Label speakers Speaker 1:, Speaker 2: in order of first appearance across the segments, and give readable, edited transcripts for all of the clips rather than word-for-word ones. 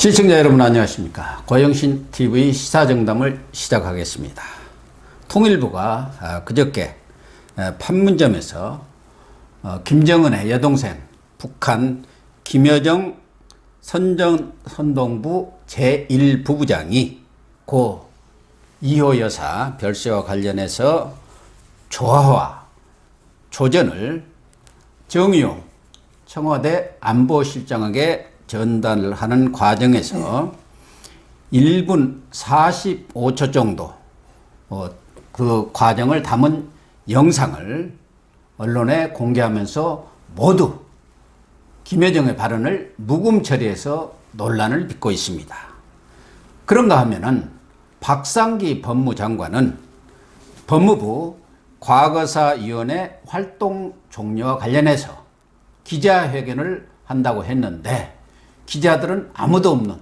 Speaker 1: 시청자 여러분 안녕하십니까. 고영신 TV 시사정담을 시작하겠습니다. 통일부가 그저께 판문점에서 김정은의 여동생 북한 김여정 선정선동부 제1부부장이 고 이호 여사 별세와 관련해서 조화와 조전을 정의용 청와대 안보실장에게 전달을 하는 과정에서 1분 45초 정도 그 과정을 담은 영상을 언론에 공개하면서 모두 김여정의 발언을 묵음 처리해서 논란을 빚고 있습니다. 그런가 하면은 박상기 법무장관은 법무부 과거사위원회 활동 종료와 관련해서 기자회견을 한다고 했는데 기자들은 아무도 없는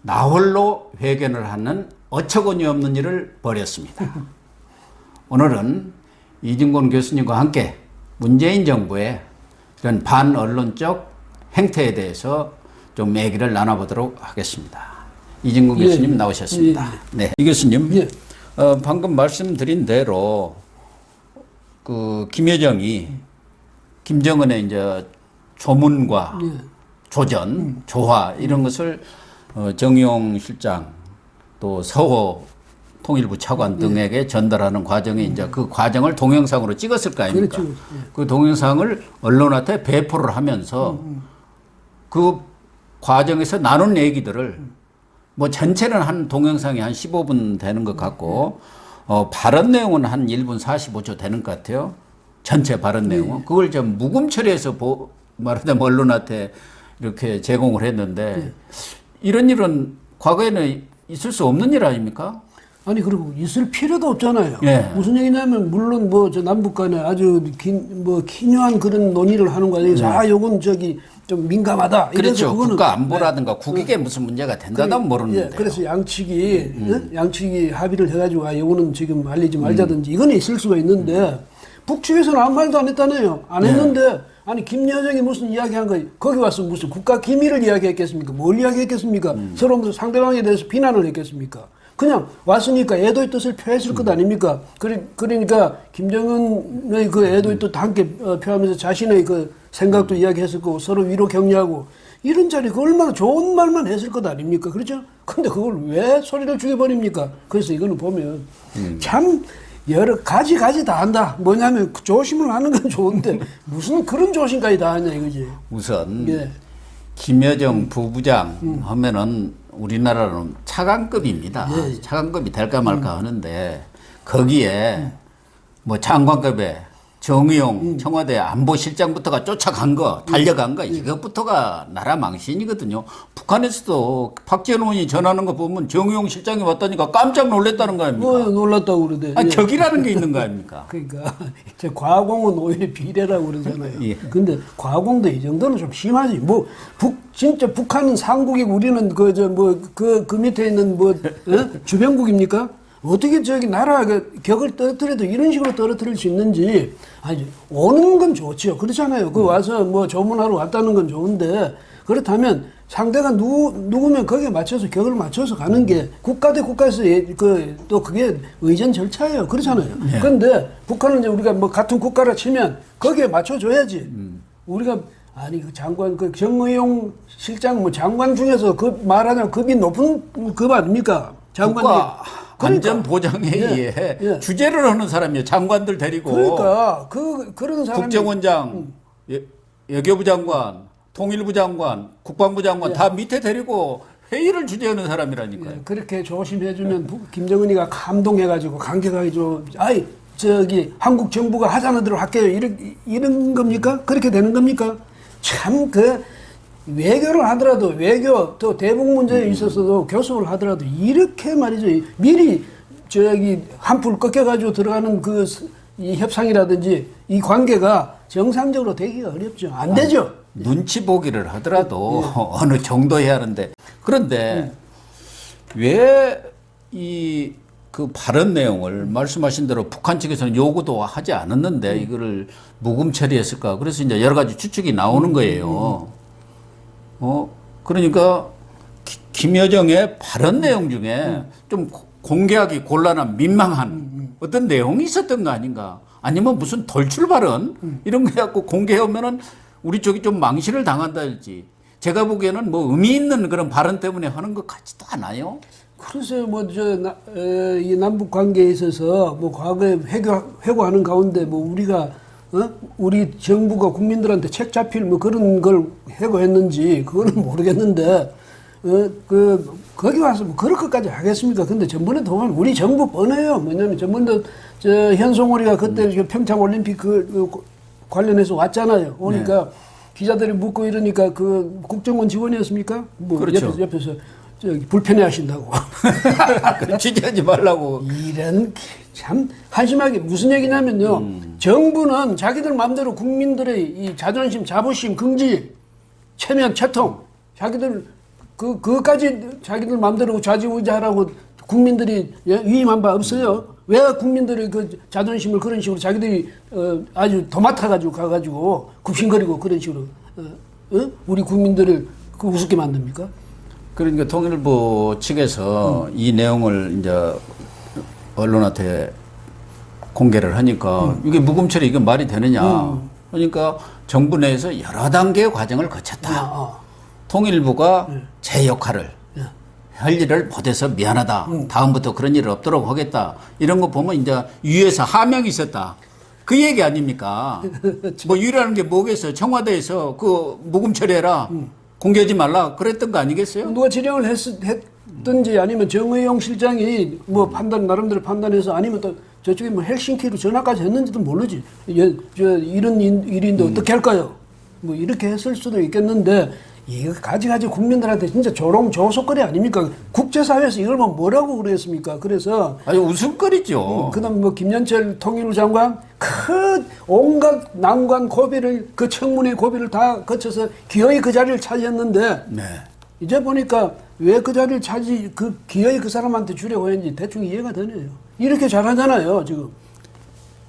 Speaker 1: 나홀로 회견을 하는 어처구니 없는 일을 벌였습니다. 오늘은 이진곤 교수님과 함께 문재인 정부의 이런 반언론적 행태에 대해서 좀 얘기를 나눠보도록 하겠습니다. 이진곤 교수님 나오셨습니다. 네, 이 교수님, 방금 말씀드린 대로 그 김여정이 김정은의 이제 조문과 조전, 조화 이런 것을 정의용 실장 또 서호 통일부 차관 등에게 전달하는 과정에 이제 그 과정을 동영상으로 찍었을 거 아닙니까?
Speaker 2: 그렇죠.
Speaker 1: 그 동영상을 언론한테 배포를 하면서 그 과정에서 나눈 얘기들을 뭐 전체는 한 동영상이 한 15분 되는 것 같고 발언 내용은 한 1분 45초 되는 것 같아요. 전체 발언 내용은. 그걸 좀 묵음 처리해서 말하자면 언론한테 이렇게 제공을 했는데 이런 일은 과거에는 있을 수 없는 일 아닙니까?
Speaker 2: 아니 그리고 있을 필요도 없잖아요.
Speaker 1: 예.
Speaker 2: 무슨 얘기냐면 물론 뭐 저 남북 간에 아주 기묘한 그런 논의를 하는 거 아니에요. 아 요건 저기 좀 민감하다.
Speaker 1: 그렇죠. 국가 안보라든가 국익에 무슨 문제가 된다면 모르는데.
Speaker 2: 그래서 양측이 합의를 해가지고 아 요거는 지금 알리지 말자든지 이거는 있을 수가 있는데 북측에서는 아무 말도 안 했다네요. 안 했는데 아니 김여정이 무슨 이야기한 거 거기 와서 무슨 국가 기밀을 이야기했겠습니까? 뭘 이야기했겠습니까? 서로 무슨 상대방에 대해서 비난을 했겠습니까? 그냥 왔으니까 애도의 뜻을 표했을 것 아닙니까? 그러니까 김정은의 그 애도의 뜻도 함께 표하면서 자신의 그 생각도 이야기했을 거고 서로 위로 격려하고 이런 자리 그 얼마나 좋은 말만 했을 것 아닙니까? 그렇죠? 근데 그걸 왜 소리를 죽여버립니까? 그래서 이거는 보면 참 여러 가지 다 한다. 뭐냐면 조심을 하는 건 좋은데 무슨 그런 조심까지 다 하냐 이거지.
Speaker 1: 우선 김여정 부부장 하면은 우리나라는 차관급입니다. 차관급이 될까 말까 하는데 거기에 뭐 장관급에 정의용 청와대 안보실장부터가 쫓아간 거, 달려간 거 이것부터가 나라 망신이거든요. 북한에서도 박지원 의원이 전하는 거 보면 정의용 실장이 왔다니까 깜짝 놀랐다는 거 아닙니까?
Speaker 2: 놀랐다고 그러대.
Speaker 1: 아니, 격이라는 게 있는 거 아닙니까?
Speaker 2: 그러니까 과공은 오히려 비례라고 그러잖아요. 근데 과공도 이 정도는 좀 심하지. 뭐 진짜 북한은 상국이고 우리는 그 밑에 있는 주변국입니까? 어떻게 저기 나라 격을 떨어뜨려도 이런 식으로 떨어뜨릴 수 있는지. 아니, 오는 건 좋지요. 그렇잖아요. 그 와서 뭐 조문하러 왔다는 건 좋은데, 그렇다면 상대가 누구면 거기에 맞춰서 격을 맞춰서 가는 게 국가 대 국가에서 또 그게 의전 절차예요. 그렇잖아요. 그런데 북한은 이제 우리가 뭐 같은 국가라 치면 거기에 맞춰줘야지. 우리가 아니 그 장관 그 정의용 실장 뭐 장관 중에서 그 말하자면 급이 높은 급 아닙니까? 장관이.
Speaker 1: 안전보장회의에 주재를 하는 사람이에요. 장관들 데리고.
Speaker 2: 그러니까 그런 사람이
Speaker 1: 국정원장, 외교부 장관, 통일부 장관, 국방부 장관 다 밑에 데리고 회의를 주재하는 사람이라니까요.
Speaker 2: 그렇게 조심해주면 김정은이가 감동해가지고 감격하게 아이 저기 한국 정부가 하자는 대로 할게요. 이런 겁니까? 그렇게 되는 겁니까? 참 외교를 하더라도 외교 또 대북 문제에 있어서도 교섭을 하더라도 이렇게 말이죠. 미리 저기 한풀 꺾여가지고 들어가는 이 협상이라든지 이 관계가 정상적으로 되기가 어렵죠. 안 되죠.
Speaker 1: 눈치 보기를 하더라도 어느 정도 해야 하는데 그런데 왜 그 발언 내용을 말씀하신 대로 북한 측에서는 요구도 하지 않았는데 이거를 묵음 처리했을까? 그래서 이제 여러 가지 추측이 나오는 거예요. 그러니까 김여정의 발언 내용 중에 좀 공개하기 곤란한 민망한 어떤 내용이 있었던 거 아닌가? 아니면 무슨 돌출 발언 이런 거 갖고 공개하면은 우리 쪽이 좀 망신을 당한다 할지. 제가 보기에는 뭐 의미 있는 그런 발언 때문에 하는 것 같지도 않아요.
Speaker 2: 글쎄요, 이 남북 관계에 있어서 뭐 과거에 회고하는 가운데 뭐 우리가 우리 정부가 국민들한테 책 잡힐 뭐 그런 걸 회고했는지 그거는 모르겠는데 거기 와서 뭐 그럴 것까지 하겠습니까? 근데 전번에 보면 우리 정부 뻔해요. 뭐냐면 전번에 현송월이가 그때 평창 올림픽 관련해서 왔잖아요. 오니까 기자들이 묻고 이러니까 그 국정원 직원이었습니까? 뭐
Speaker 1: 그렇죠.
Speaker 2: 옆에서 불편해 하신다고.
Speaker 1: 취재하지 말라고.
Speaker 2: 이런 참 한심하게 무슨 얘기냐면요. 정부는 자기들 마음대로 국민들의 이 자존심, 자부심, 긍지, 체면, 채통, 자기들 그것까지 자기들 마음대로 좌지우지하라고 국민들이 위임한 바 없어요. 왜 국민들의 그 자존심을 그런 식으로 자기들이 아주 도맡아가지고 가가지고 굽신거리고 그런 식으로 우리 국민들을 우습게 만듭니까?
Speaker 1: 그러니까 통일부 측에서 이 내용을 이제 언론한테 공개를 하니까 이게 무금처리 이게 말이 되느냐. 그러니까 정부 내에서 여러 단계의 과정을 거쳤다. 통일부가 제 역할을 할 일을 못해서 미안하다. 다음부터 그런 일이 없도록 하겠다. 이런 거 보면 이제 위에서 하명이 있었다. 그 얘기 아닙니까? 뭐 유일한 게 뭐겠어요? 청와대에서 그 무금 처리해라. 공개하지 말라. 그랬던 거 아니겠어요?
Speaker 2: 누가 지령을 했든지 아니면 정의용 실장이 뭐 나름대로 판단해서 아니면 또 저쪽에 뭐 헬싱키로 전화까지 했는지도 모르지. 이런 일인데 어떻게 할까요? 뭐 이렇게 했을 수도 있겠는데 이거 가지가지 국민들한테 진짜 조롱조속거리 아닙니까? 국제사회에서 이걸 뭐라고 그랬습니까? 그래서
Speaker 1: 아주 웃음거리죠.
Speaker 2: 그다음 뭐 김연철 통일부 장관 큰 온갖 난관 고비를 그 청문회 고비를 다 거쳐서 기어이 그 자리를 차지했는데 이제 보니까 왜 그 자리를 기어이 그 사람한테 주려고 했는지 대충 이해가 되네요. 이렇게 잘하잖아요 지금.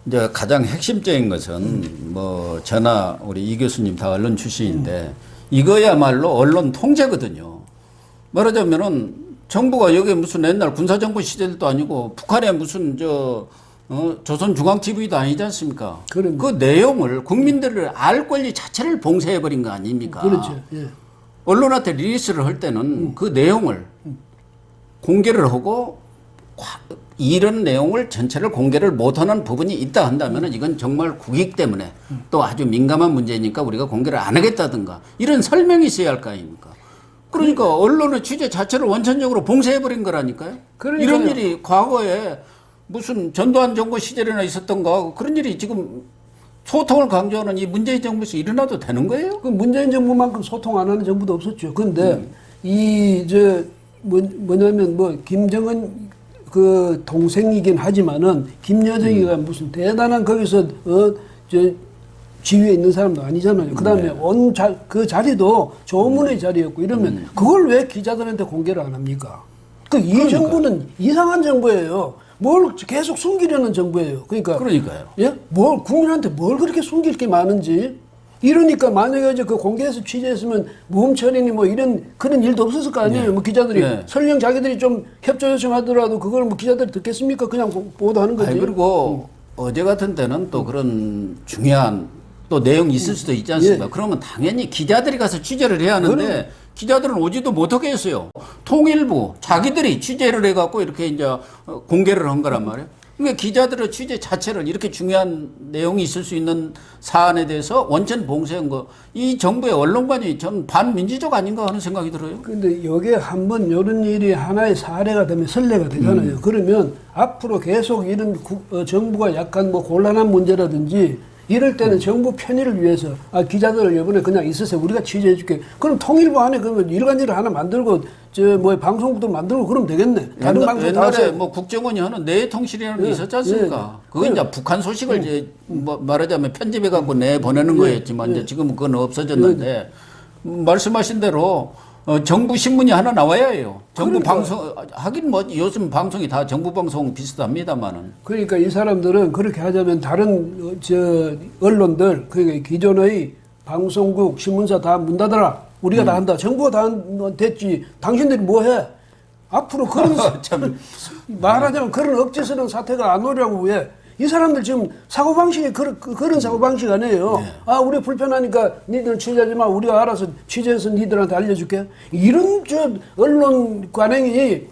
Speaker 1: 이제 가장 핵심적인 것은 뭐 저나 우리 이 교수님 다 언론 출신인데 이거야말로 언론 통제거든요. 말하자면은 정부가 여기 무슨 옛날 군사정부 시절도 아니고 북한에 무슨 조선중앙TV도 아니지 않습니까?
Speaker 2: 그럼.
Speaker 1: 그 내용을 국민들을 알 권리 자체를 봉쇄해버린 거 아닙니까?
Speaker 2: 그렇죠. 예.
Speaker 1: 언론한테 리리스를 할 때는 그 내용을 공개를 하고 이런 내용을 전체를 공개를 못하는 부분이 있다 한다면 이건 정말 국익 때문에 또 아주 민감한 문제니까 우리가 공개를 안 하겠다든가 이런 설명이 있어야 할 거 아닙니까? 그러니까 언론의 취재 자체를 원천적으로 봉쇄해버린 거라니까요.
Speaker 2: 그러니까요.
Speaker 1: 이런 일이 과거에 무슨 전두환 정부 시절에나 있었던가 그런 일이 지금 소통을 강조하는 이 문재인 정부에서 일어나도 되는 거예요?
Speaker 2: 그 문재인 정부만큼 소통 안 하는 정부도 없었죠. 근데 뭐냐면 김정은 그 동생이긴 하지만은 김여정이가 무슨 대단한 거기서 지위에 있는 사람도 아니잖아요. 그다음에 그 자리도 조문의 자리였고 이러면 그걸 왜 기자들한테 공개를 안 합니까? 이 정부는 이상한 정부예요. 뭘 계속 숨기려는 정부예요.
Speaker 1: 그러니까요.
Speaker 2: 예? 국민한테 뭘 그렇게 숨길 게 많은지. 이러니까 만약에 이제 그 공개해서 취재했으면 무흠처리니 뭐 이런 그런 일도 없었을 거 아니에요. 뭐 기자들이 설령 자기들이 좀 협조 요청하더라도 그걸 뭐 기자들이 듣겠습니까? 그냥 보도하는 거지.
Speaker 1: 그리고 어제 같은 때는 또 그런 중요한 또 내용이 있을 수도 있지 않습니까? 그러면 당연히 기자들이 가서 취재를 해야 하는데 기자들은 오지도 못하게 했어요. 통일부 자기들이 취재를 해갖고 이렇게 이제 공개를 한 거란 말이에요. 그러니까 기자들의 취재 자체를 이렇게 중요한 내용이 있을 수 있는 사안에 대해서 원천 봉쇄한 거, 이 정부의 언론관이 전 반민주적 아닌가 하는 생각이 들어요.
Speaker 2: 근데 여기에 한번 이런 일이 하나의 사례가 되면 선례가 되잖아요. 그러면 앞으로 계속 이런 정부가 약간 뭐 곤란한 문제라든지 이럴 때는 정부 편의를 위해서 기자들 이번에 그냥 있으세요. 우리가 취재해줄게. 그럼 통일부 안에 그러면 일간지를 하나 만들고 방송국도 만들고 그러면 되겠네. 다른 방송 다
Speaker 1: 옛날에 뭐 국정원이 하는 내통실이라는 게 있었지 않습니까? 그거 이제 북한 소식을 이제 뭐 말하자면 편집해 갖고 내 보내는 거였지만 이제 지금은 그건 없어졌는데 말씀하신 대로 정부 신문이 하나 나와야 해요. 정부 방송 하긴 뭐 요즘 방송이 다 정부 방송 비슷합니다만은.
Speaker 2: 그러니까 이 사람들은 그렇게 하자면 다른 언론들 그러니까 기존의 방송국 신문사 다 문 닫아라. 우리가 다 한다. 정부가 다 됐지. 당신들이 뭐 해? 앞으로 그런 말하자면 그런 억지스러운 사태가 안 오려고 왜? 이 사람들 지금 사고방식이 그런 사고방식 아니에요.
Speaker 1: 네.
Speaker 2: 아, 우리 불편하니까 니들 취재하지 마. 우리가 알아서 취재해서 니들한테 알려줄게. 이런 언론 관행이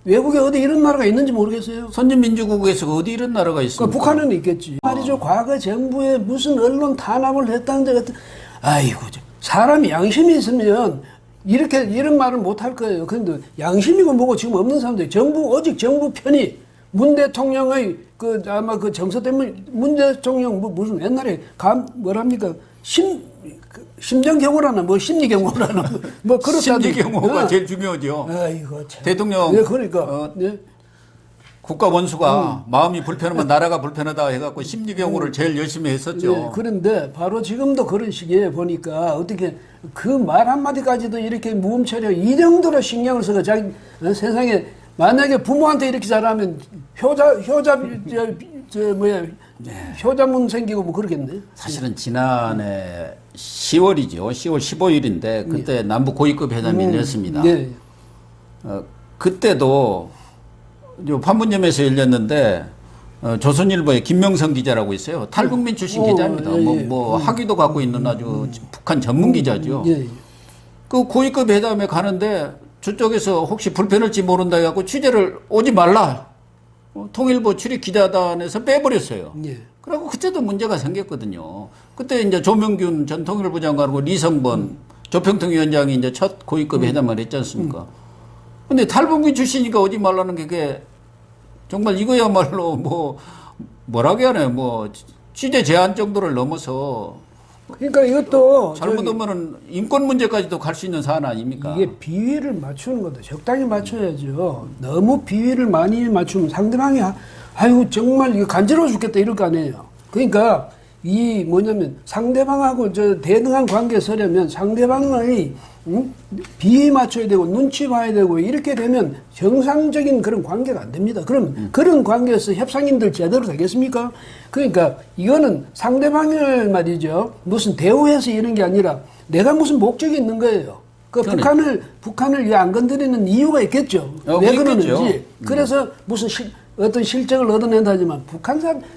Speaker 2: 외국에 어디 이런 나라가 있는지 모르겠어요.
Speaker 1: 선진민주국에서 어디 이런 나라가 있습니까?
Speaker 2: 북한은 있겠지. 말이죠. 과거 정부에 무슨 언론 탄압을 했다는 데 같은, 아이고, 사람이 양심이 있으면 이런 말을 못 할 거예요. 그런데 양심이고 뭐고 지금 없는 사람들, 오직 정부 편이 문 대통령의 아마 정서 때문에 문 대통령 무슨 옛날에 뭐랍니까? 심정경호라나 심리경호라나 그렇다.
Speaker 1: 심리경호가 제일 중요하죠.
Speaker 2: 아이고 참.
Speaker 1: 대통령
Speaker 2: 네, 그러니까
Speaker 1: 국가 원수가 마음이 불편하면 나라가 불편하다 해갖고 심리경호를 제일 열심히 했었죠.
Speaker 2: 네, 그런데 바로 지금도 그런 시기에 보니까 어떻게 그 말 한마디까지도 이렇게 무음처리하고 이 정도로 신경을 써서 자기 세상에 만약에 부모한테 이렇게 잘하면 효자문 생기고 뭐 그러겠네.
Speaker 1: 사실은 지난해 10월이죠. 10월 15일인데 그때 남북 고위급 회담이 열렸습니다.
Speaker 2: 네.
Speaker 1: 그때도 판문점에서 열렸는데 조선일보의 김명성 기자라고 있어요. 탈북민 출신 기자입니다. 학위도 갖고 있는 아주 북한 전문 기자죠.
Speaker 2: 예.
Speaker 1: 그 고위급 회담에 가는데 저쪽에서 혹시 불편할지 모른다 해갖고 취재를 오지 말라. 통일부 출입 기자단에서 빼버렸어요.
Speaker 2: 예.
Speaker 1: 그리고 그때도 문제가 생겼거든요. 그때 이제 조명균 전 통일부 장관하고 리성번 조평통 위원장이 이제 첫 고위급 회담을 했지 않습니까? 근데 탈북민 출신이니까 오지 말라는 게 그게 정말 이거야말로 뭐라고 해야 하나요? 취재 제한 정도를 넘어서
Speaker 2: 그러니까 이것도
Speaker 1: 잘못하면은 인권 문제까지도 갈 수 있는 사안 아닙니까?
Speaker 2: 이게 비위를 맞추는 것도 적당히 맞춰야죠. 너무 비위를 많이 맞추면 상대방이 아이고 정말 이거 간지러워 죽겠다 이럴 거 아니에요. 그러니까 이 뭐냐면 상대방하고 대등한 관계에 서려면 상대방의 비위 맞춰야 되고 눈치 봐야 되고 이렇게 되면 정상적인 그런 관계가 안 됩니다. 그럼 그런 관계에서 협상인들 제대로 되겠습니까? 그러니까 이거는 상대방을 말이죠. 무슨 대우해서 이런 게 아니라 내가 무슨 목적이 있는 거예요. 북한을 왜 안 건드리는 이유가 있겠죠. 왜 그러는지. 그래서 무슨 어떤 실적을 얻어낸다 하지만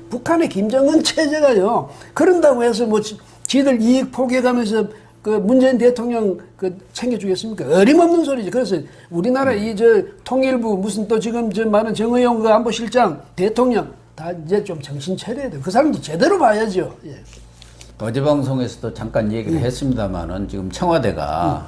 Speaker 2: 북한의 김정은 체제가요. 그런다고 해서 지들 이익 포기해가면서 문재인 대통령 챙겨주겠습니까? 어림없는 소리지. 그래서 우리나라 통일부 무슨 또 지금 많은 정의용 안보실장 대통령 다 이제 좀 정신 차려야 돼요. 그 사람도 제대로 봐야죠. 예.
Speaker 1: 어제 방송에서도 잠깐 얘기를 했습니다만은 지금 청와대가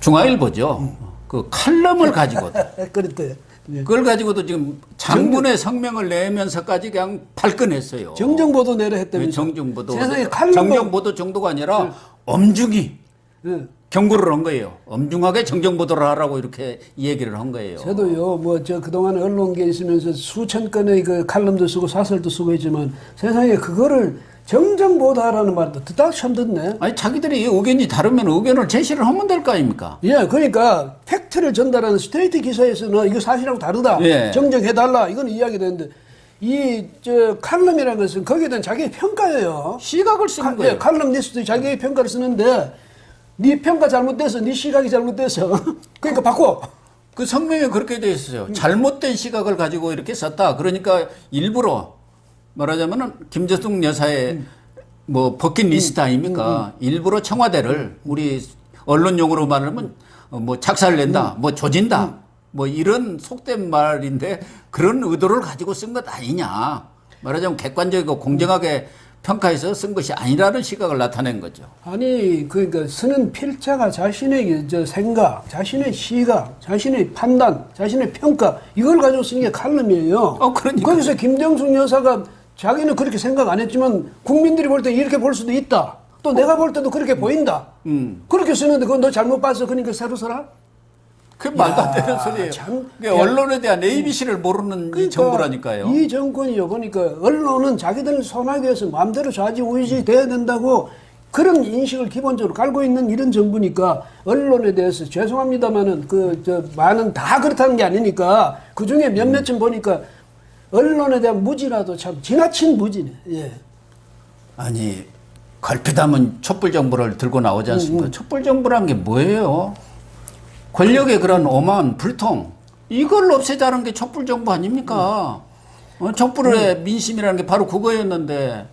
Speaker 1: 중앙일보죠. 그 칼럼을 가지고도
Speaker 2: 그랬대. 예.
Speaker 1: 그걸 가지고도 지금 장문의 성명을 내면서까지 그냥 발끈했어요.
Speaker 2: 정정보도 내려 했다면서.
Speaker 1: 정정보도.
Speaker 2: 세상에
Speaker 1: 정정보도 정도가 아니라 엄중히
Speaker 2: 예.
Speaker 1: 경고를 한 거예요. 엄중하게 정정보도를 하라고 이렇게 얘기를 한 거예요.
Speaker 2: 저도요, 그동안 언론계에 있으면서 수천 건의 칼럼도 쓰고 사설도 쓰고 했지만 세상에 그거를 정정보도하라는 말도 듣다 처음 듣네.
Speaker 1: 아니, 자기들이 의견이 다르면 의견을 제시를 하면 될 거 아닙니까?
Speaker 2: 예, 그러니까 팩트를 전달하는 스트레이트 기사에서는 이거 사실하고 다르다.
Speaker 1: 예.
Speaker 2: 정정해달라. 이건 이야기 되는데 칼럼이라는 것은 거기에 대한 자기의 평가예요.
Speaker 1: 시각을 쓰는 거예요.
Speaker 2: 예, 칼럼니스트 자기의 평가를 쓰는데 네 평가 잘못돼서 네 시각이 잘못돼서 그러니까 바꿔.
Speaker 1: 그 성명에 그렇게 돼 있어요. 잘못된 시각을 가지고 이렇게 썼다. 그러니까 일부러 말하자면은 김재숙 여사의 버킷리스트 아닙니까? 일부러 청와대를 우리 언론 용어로 말하면 작살 낸다, 조진다, 이런 속된 말인데 그런 의도를 가지고 쓴 것 아니냐. 말하자면 객관적이고 공정하게 평가해서 쓴 것이 아니라는 시각을 나타낸 거죠.
Speaker 2: 아니, 그러니까 쓰는 필자가 자신의 생각, 자신의 시각, 자신의 판단, 자신의 평가, 이걸 가지고 쓴 게 칼럼이에요.
Speaker 1: 그러니까.
Speaker 2: 거기서 김정숙 여사가 자기는 그렇게 생각 안 했지만 국민들이 볼 때 이렇게 볼 수도 있다. 또 내가 볼 때도 그렇게 보인다. 그렇게 쓰는데 그건 너 잘못 봤어. 그러니까 새로 써라?
Speaker 1: 그게 말도 안 되는 소리예요. 그게 언론에 대한 ABC를 모르는 이 정부라니까요.
Speaker 2: 이 정권이요. 보니까 언론은 자기들 손아귀 위해서 마음대로 좌지우지 돼야 된다고 그런 인식을 기본적으로 깔고 있는 이런 정부니까 언론에 대해서 죄송합니다만은 많은 다 그렇다는 게 아니니까 그 중에 몇몇쯤 보니까 언론에 대한 무지라도 참 지나친 무지네. 예.
Speaker 1: 아니, 걸핏하면 촛불정부를 들고 나오지 않습니까? 촛불정부란 게 뭐예요? 권력의 그런 오만, 불통, 이걸 없애자는 게 촛불정부 아닙니까? 촛불의 민심이라는 게 바로 그거였는데,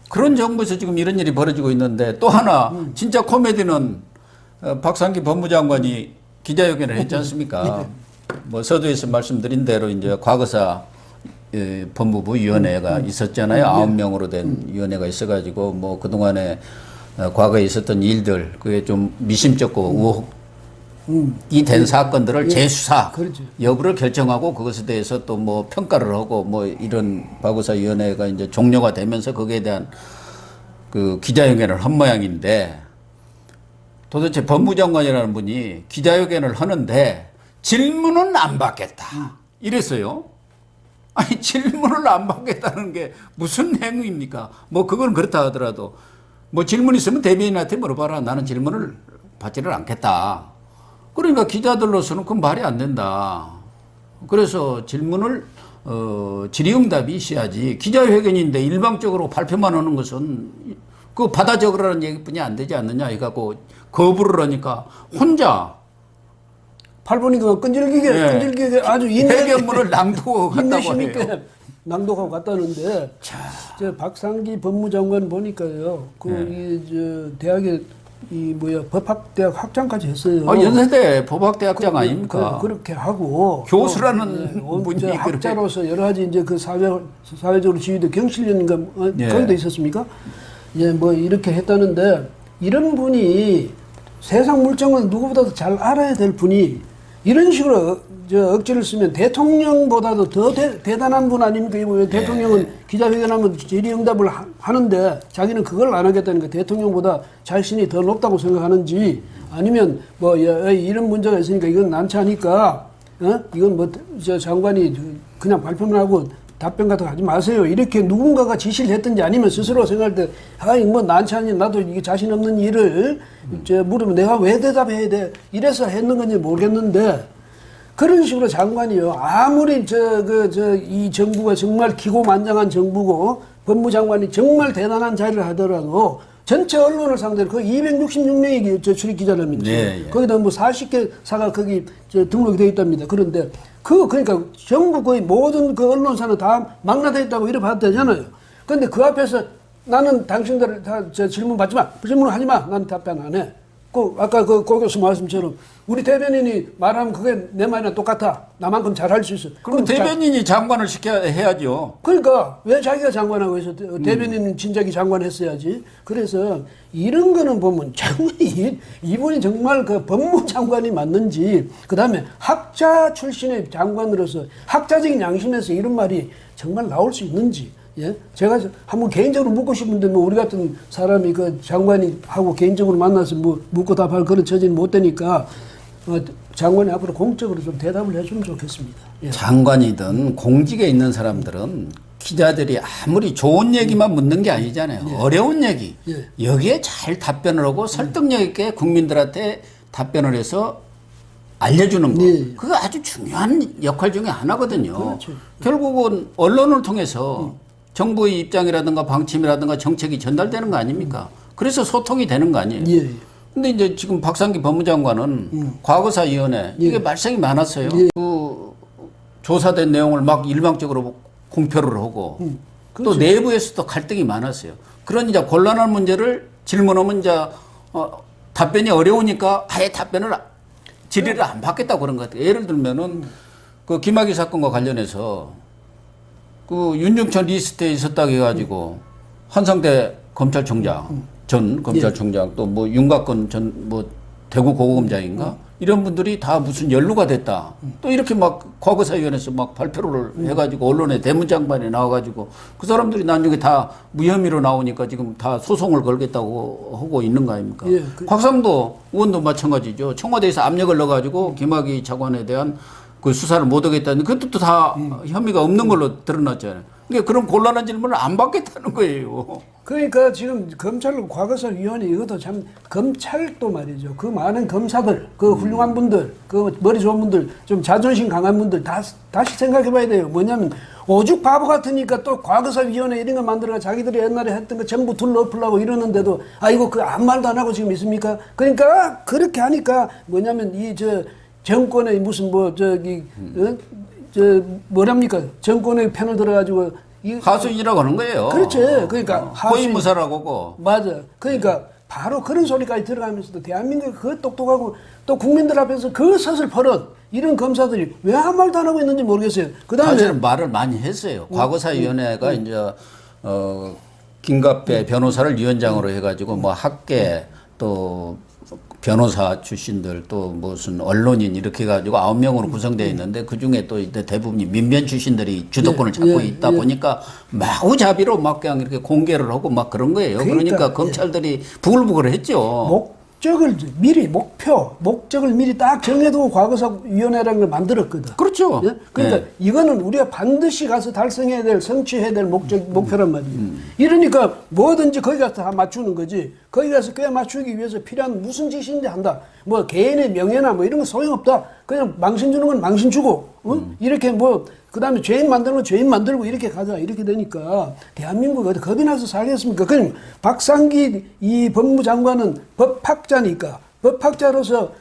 Speaker 1: 그런 정부에서 지금 이런 일이 벌어지고 있는데, 또 하나, 진짜 코미디는 박상기 법무장관이 기자회견을 했지 않습니까? 뭐 서두에서 말씀드린 대로 이제 과거사 법무부 위원회가 있었잖아요. 9명으로 된 위원회가 있어가지고 뭐 그동안에 과거에 있었던 일들, 그게 좀 미심쩍고 의혹이 된 사건들을 재수사
Speaker 2: 그렇죠.
Speaker 1: 여부를 결정하고 그것에 대해서 또 뭐 평가를 하고 뭐 이런 과거사 위원회가 이제 종료가 되면서 거기에 대한 그 기자회견을 한 모양인데, 도대체 법무장관이라는 분이 기자회견을 하는데 질문은 안 받겠다 이랬어요. 아니, 질문을 안 받겠다는 게 무슨 행위입니까? 뭐 그건 그렇다 하더라도 뭐 질문 있으면 대변인한테 물어봐라. 나는 질문을 받지를 않겠다. 그러니까 기자들로서는 그건 말이 안 된다. 그래서 질문을 질의응답이 있어야지. 기자회견인데 일방적으로 발표만 하는 것은 그 받아 적으라는 얘기뿐이 안 되지 않느냐 해갖고 거부를 하니까 혼자
Speaker 2: 8분이가 끈질기게 아주
Speaker 1: 회견문을 낭독하고
Speaker 2: 인내심
Speaker 1: 갔다고
Speaker 2: 있게
Speaker 1: 해요.
Speaker 2: 낭독하고 갔다는데, 저 박상기 법무장관 보니까요, 대학에 법학대학 학장까지 했어요.
Speaker 1: 연세대 법학대학장 아닙니까?
Speaker 2: 그렇게 하고
Speaker 1: 교수라는 분이
Speaker 2: 학자로서 여러 가지 이제 그 사회적으로 지휘도 경실련인가
Speaker 1: 예.
Speaker 2: 거기도 있었습니까? 뭐 이렇게 했다는데, 이런 분이 세상 물정을 누구보다도 잘 알아야 될 분이 이런 식으로 억지를 쓰면 대통령보다도 더 대단한 분 아닙니까? 왜 대통령은 기자회견하면 질의응답을 하는데 자기는 그걸 안 하겠다니까, 대통령보다 자신이 더 높다고 생각하는지, 아니면 뭐 이런 문제가 있으니까 이건 난처하니까 이건 뭐 저 장관이 그냥 발표만 하고 답변 같은 거 하지 마세요, 이렇게 누군가가 지시를 했든지, 아니면 스스로 생각할 때 뭐 난처하니 나도 이게 자신 없는 일을 물으면 내가 왜 대답해야 돼, 이래서 했는 건지 모르겠는데, 그런 식으로 장관이요, 아무리 이 정부가 정말 기고만장한 정부고 법무장관이 정말 대단한 자리를 하더라도 전체 언론을 상대로 그 266명이 출입 기자랍니다.
Speaker 1: 네, 예.
Speaker 2: 거기다 뭐 40개사가 거기 등록이 되어 있답니다. 그런데 그러니까 전부 거의 모든 그 언론사는 다 망라되어 있다고 이래 봐도 되잖아요. 그런데 그 앞에서 나는 당신들 다 질문 받지 마, 질문 하지 마, 나는 답변 안 해. 아까 고 교수 말씀처럼 우리 대변인이 말하면 그게 내 말이랑 똑같아. 나만큼 잘할 수 있어.
Speaker 1: 그럼 대변인이 장관을 시켜야 해야죠.
Speaker 2: 그러니까 왜 자기가 장관하고 해서 대변인은 진작에 장관했어야지. 그래서 이런 거는 보면 정말 이분이 정말 그 법무장관이 맞는지, 그다음에 학자 출신의 장관으로서 학자적인 양심에서 이런 말이 정말 나올 수 있는지. 예? 제가 한번 개인적으로 묻고 싶은데, 뭐 우리 같은 사람이 그 장관이 하고 개인적으로 만나서 뭐 묻고 답할 그런 처지는 못 되니까 장관이 앞으로 공적으로 좀 대답을 해주면 좋겠습니다. 예.
Speaker 1: 장관이든 공직에 있는 사람들은 기자들이 아무리 좋은 얘기만 묻는 게 아니잖아요.
Speaker 2: 예.
Speaker 1: 어려운 얘기.
Speaker 2: 예.
Speaker 1: 여기에 잘 답변을 하고 설득력 있게 국민들한테 답변을 해서 알려주는 거.
Speaker 2: 예.
Speaker 1: 그거 아주 중요한 역할 중에 하나거든요.
Speaker 2: 그렇죠.
Speaker 1: 결국은 언론을 통해서 정부의 입장이라든가 방침이라든가 정책이 전달되는 거 아닙니까? 그래서 소통이 되는 거 아니에요?
Speaker 2: 예.
Speaker 1: 근데 이제 지금 박상기 법무장관은 과거사위원회 이게 말썽이 많았어요. 그 조사된 내용을 막 일방적으로 공표를 하고 또 내부에서도 갈등이 많았어요. 그런 이제 곤란한 문제를 질문하면 이제 답변이 어려우니까 아예 질의를 안 받겠다고 그런 것 같아요. 예를 들면은 그 김학의 사건과 관련해서 그 윤중천 리스트에 있었다고 해가지고 한상대 검찰총장 전 검찰총장 또 뭐 윤곽근 전 뭐 대구 고검장인가 이런 분들이 다 무슨 연루가 됐다. 또 이렇게 막 과거사위원회에서 막 발표를 해가지고 언론에 대문장반에 나와가지고 그 사람들이 나중에 다 무혐의로 나오니까 지금 다 소송을 걸겠다고 하고 있는 거 아닙니까?
Speaker 2: 예,
Speaker 1: 곽상도 의원도 마찬가지죠. 청와대에서 압력을 넣어가지고 김학의 차관에 대한 그 수사를 못 하겠다는 그것도 다 혐의가 없는 걸로 드러났잖아요. 그러니까 그런 곤란한 질문을 안 받겠다는 거예요.
Speaker 2: 그러니까 지금 검찰 과거사위원회 이것도 참 검찰도 말이죠. 그 많은 검사들, 그 훌륭한 분들, 그 머리 좋은 분들, 좀 자존심 강한 분들 다시 생각해봐야 돼요. 뭐냐면 오죽 바보 같으니까 또 과거사위원회 이런 거 만들어 자기들이 옛날에 했던 거 전부 둘러엎으려고 이러는데도 이거 그 아무 말도 안 하고 지금 있습니까? 그러니까 그렇게 하니까 뭐냐면 이 정권의 무슨 뭐랍니까? 정권의 편을 들어가지고
Speaker 1: 하수인이라고 하는 거예요.
Speaker 2: 그렇죠. 그러니까
Speaker 1: 호위무사라고.
Speaker 2: 맞아. 그러니까 바로 그런 소리까지 들어가면서도 대한민국이 그 똑똑하고 또 국민들 앞에서 그 서슬 버릇 이런 검사들이 왜 한 말도 안 하고 있는지 모르겠어요. 그다음에
Speaker 1: 사실은 말을 많이 했어요. 과거사위원회가 이제 김갑배 변호사를 위원장으로 해가지고 뭐 학계 또 변호사 출신들 또 무슨 언론인 이렇게 해가지고 9명으로 구성되어 있는데 그 중에 또 이제 대부분이 민변 출신들이 주도권을 잡고 있다 보니까 마구잡이로 막 그냥 이렇게 공개를 하고 막 그런 거예요. 그러니까 검찰들이 부글부글했죠. 목적을 미리 딱 정해두고 과거사위원회라는 걸 만들었거든. 그렇죠.
Speaker 2: 예? 그러니까 이거는 우리가 반드시 가서 달성해야 될, 성취해야 될 목표란 말이에요. 이러니까 뭐든지 거기 가서 다 맞추는 거지. 거기 가서 꽤 맞추기 위해서 필요한 무슨 짓인지 한다. 뭐 개인의 명예나 뭐 이런 거 소용없다. 그냥 망신 주는 건 망신 주고, 이렇게 그 다음에 죄인 만드는 건 죄인 만들고 이렇게 가자. 이렇게 되니까 대한민국 어디 겁이 나서 살겠습니까? 그럼 박상기 이 법무장관은 법학자니까 법학자로서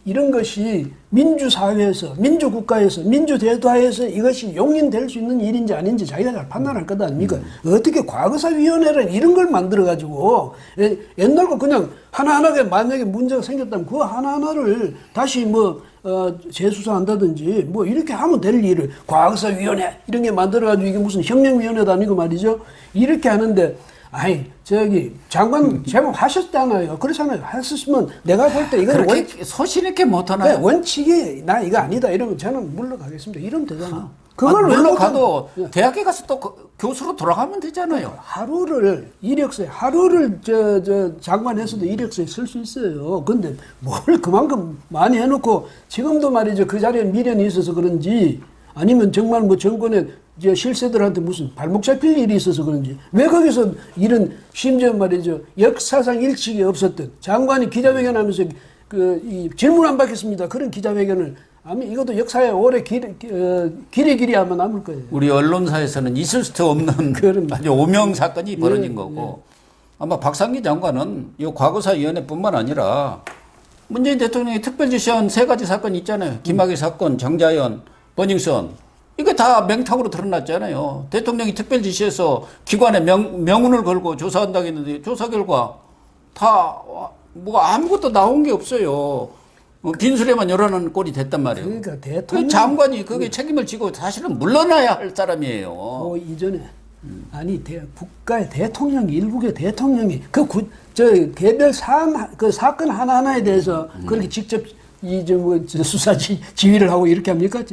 Speaker 2: 이런 것이 민주사회에서, 민주국가에서, 민주대도하에서 이것이 용인될 수 있는 일인지 아닌지 자기가 잘 판단할 것 아닙니까? 어떻게 과거사위원회를 이런 걸 만들어가지고, 옛날 거 그냥 하나하나게 만약에 문제가 생겼다면 그 하나하나를 다시 재수사한다든지 뭐 이렇게 하면 될 일을 과거사위원회 이런 게 만들어가지고 이게 무슨 혁명위원회도 아니고 말이죠. 이렇게 하는데, 장관 제목 하셨잖아요. 그렇잖아요. 하셨으면 내가 볼 때 이건
Speaker 1: 그렇게 소신 있게 못하나요?
Speaker 2: 원칙이 나 이거 아니다 이러면 저는 물러가겠습니다. 이러면 되잖아. 그걸
Speaker 1: 물러가도 대학에 가서 또 교수로 돌아가면 되잖아요.
Speaker 2: 하루를 장관에서도 이력서에 쓸 수 있어요. 근데 뭘 그만큼 많이 해놓고 지금도 말이죠. 그 자리에 미련이 있어서 그런지 아니면 정말 뭐 정권에 실세들한테 무슨 발목 잡힐 일이 있어서 그런지 왜 거기서 이런 심지어 말이죠. 역사상 일찍이 없었던 장관이 기자회견하면서 이 질문 안 받겠습니다. 그런 기자회견을 아니 이것도 역사에 오래 길이 아마 남을 거예요.
Speaker 1: 우리 언론사에서는 있을 수 없는 아주 오명 사건이 벌어진 거고 아마 박상기 장관은 이 과거사위원회뿐만 아니라 문재인 대통령이 특별 지시한 3가지 사건이 있잖아요. 김학의 사건, 장자연, 버닝썬 이게 다 맹탕으로 드러났잖아요. 대통령이 특별 지시해서 기관에 명운을 걸고 조사한다고 했는데 조사 결과 다 뭐 아무것도 나온 게 없어요. 빈수레만 열어놓은 꼴이 됐단 말이에요.
Speaker 2: 그러니까 대통령
Speaker 1: 장관이 그게 책임을 지고 사실은 물러나야 할 사람이에요.
Speaker 2: 그 이전에 국가의 대통령 일국의 대통령이 개별 사건 하나하나에 대해서 그렇게 직접 수사 지휘를 하고 이렇게 합니까?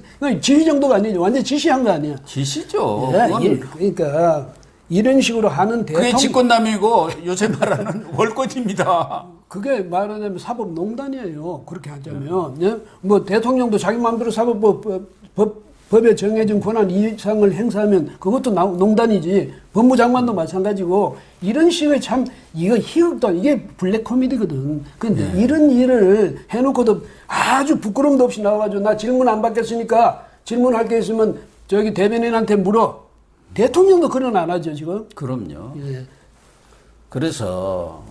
Speaker 2: 지휘 정도가 아니죠. 완전 지시한 거 아니야.
Speaker 1: 지시죠.
Speaker 2: 그러니까 이런 식으로 하는
Speaker 1: 그게 직권남이고 요새 말하는 월권입니다.
Speaker 2: 그게 말하자면 사법농단이에요. 그렇게 하자면. 뭐 대통령도 자기 마음대로 법에 정해진 권한 이상을 행사하면 그것도 농단이지. 법무장관도 마찬가지고 이런 식의 참 이거 희극도 이게 블랙 코미디거든. 근데 이런 일을 해놓고도 아주 부끄럼도 없이 나와가지고 나 질문 안 받겠으니까 질문할 게 있으면 저기 대변인한테 물어. 대통령도 그런 안 하죠 지금.
Speaker 1: 그럼요. 그래서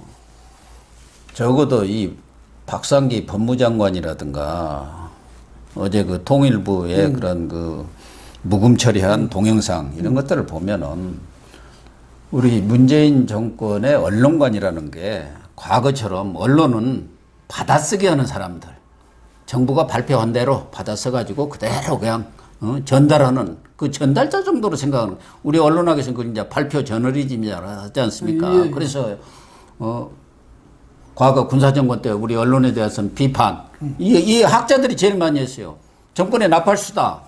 Speaker 1: 적어도 이 박상기 법무장관이라든가 어제 그 통일부의 그런 그 묵음 처리한 동영상 이런 것들을 보면은 우리 문재인 정권의 언론관이라는 게 과거처럼 언론은 받아쓰기 하는 사람들 정부가 발표한 대로 받아써가지고 그대로 그냥 전달하는 그 전달자 정도로 생각하는 우리 언론학에서는 그걸 이제 발표 저널리즘이라고 하지 않습니까? 그래서 과거 군사정권 때 우리 언론에 대해서는 비판 이 학자들이 제일 많이 했어요. 정권의 나팔수다.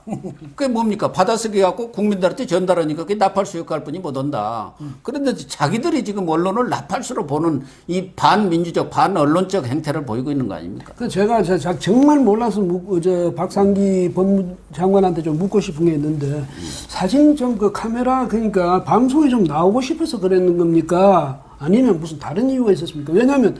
Speaker 1: 그게 뭡니까? 받아쓰기 갖고 국민들한테 전달하니까 그게 나팔수 역할 뿐이 못한다. 그런데 자기들이 지금 언론을 나팔수로 보는 이 반민주적, 반언론적 행태를 보이고 있는 거 아닙니까?
Speaker 2: 그 제가 정말 몰라서 박상기 법무장관한테 좀 묻고 싶은 게 있는데 사진 좀 그 카메라 그러니까 방송에 좀 나오고 싶어서 그랬는 겁니까? 아니면 무슨 다른 이유가 있었습니까? 왜냐하면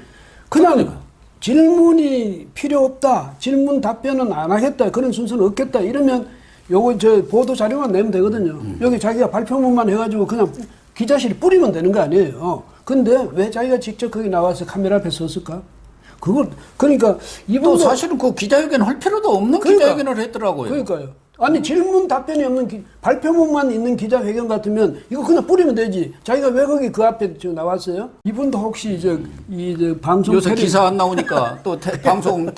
Speaker 2: 그냥 질문이 필요 없다. 질문 답변은 안 하겠다. 그런 순서는 없겠다. 이러면 요거 보도 자료만 내면 되거든요. 여기 자기가 발표문만 해가지고 그냥 기자실에 뿌리면 되는 거 아니에요. 근데 왜 자기가 직접 거기 나와서 카메라 앞에 섰을까? 그러니까
Speaker 1: 또 사실은 그 기자회견 할 필요도 없는 기자회견을 했더라고요.
Speaker 2: 그러니까요. 아니 질문 답변이 없는 발표문만 있는 기자회견 같으면 이거 그냥 뿌리면 되지. 자기가 왜 거기 그 앞에 나왔어요? 이분도 혹시 이 방송
Speaker 1: 요새 기사 안 나오니까 또 방송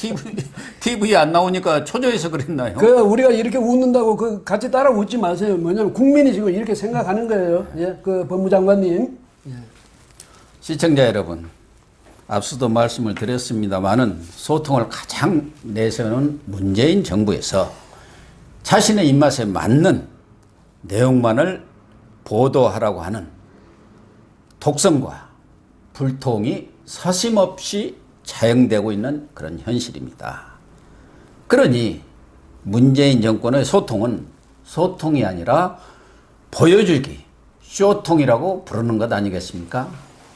Speaker 1: TV에 안 나오니까 초조해서 그랬나요?
Speaker 2: 우리가 이렇게 웃는다고 같이 따라 웃지 마세요. 뭐냐면 국민이 지금 이렇게 생각하는 거예요. 예, 그 법무장관님. 예.
Speaker 1: 시청자 여러분, 앞서도 말씀을 드렸습니다만은 소통을 가장 내세우는 문재인 정부에서 자신의 입맛에 맞는 내용만을 보도하라고 하는 독선과 불통이 서심없이 자행되고 있는 그런 현실입니다. 그러니 문재인 정권의 소통은 소통이 아니라 보여주기, 쇼통이라고 부르는 것 아니겠습니까?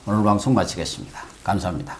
Speaker 1: 오늘 방송 마치겠습니다. 감사합니다.